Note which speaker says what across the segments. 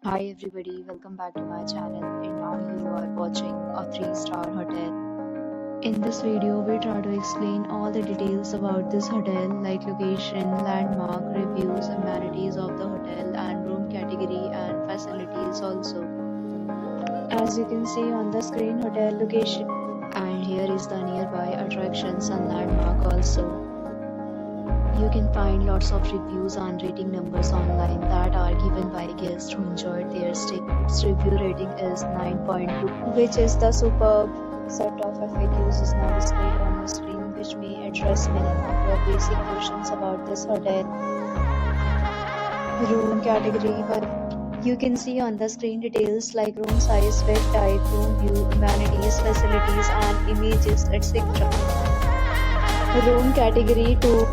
Speaker 1: Hi everybody, welcome back to my channel and now you are watching a 3-star hotel. In this video, we try to explain all the details about this hotel like location, landmark, reviews, amenities of the hotel and room category and facilities also. As you can see on the screen, hotel location, and here is the nearby attractions and landmark also. You can find lots of reviews and rating numbers online that are given by guests who enjoyed their stay. Its review rating is 9.2, which is the superb. Set of FAQs is now displayed on your screen, which may address many of your basic questions about this hotel. Room category 1. You can see on the screen details like room size, bed type, room view, amenities, facilities, and images, etc. Room category 2.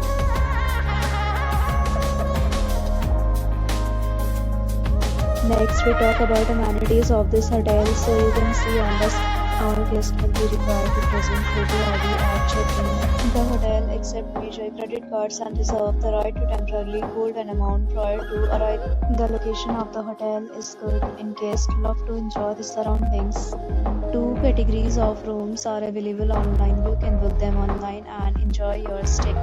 Speaker 1: Next, we talk about amenities of this hotel. So you can see on the our guest will be required to present photo ID at check-in. The hotel accepts major credit cards and reserves the right to temporarily hold an amount prior to arrival. The location of the hotel is good in case you love to enjoy the surroundings. 2 categories of rooms are available online. You can book them online and enjoy your stay.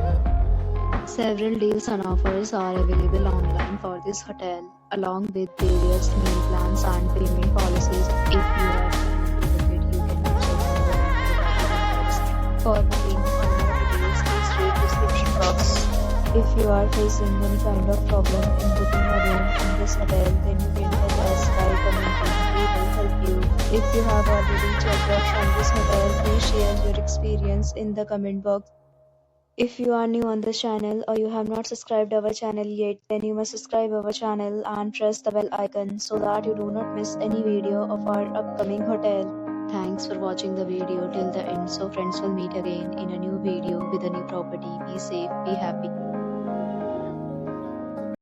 Speaker 1: Several deals and offers are available online for this hotel, along with various meal plans and payment policies. If you are planning to book it, you can check on the link provided. For booking or more details, please read description box. If you are facing any kind of problem in booking a room in this hotel, then you can tell us by commenting. We will help you. If you have already checked out from this hotel, please share your experience in the comment box. If you are new on this channel or you have not subscribed our channel yet, then you must subscribe our channel and press the bell icon so that you do not miss any video of our upcoming hotel. Thanks for watching the video till the end. So friends, will meet again in a new video with a new property. Be safe, be happy.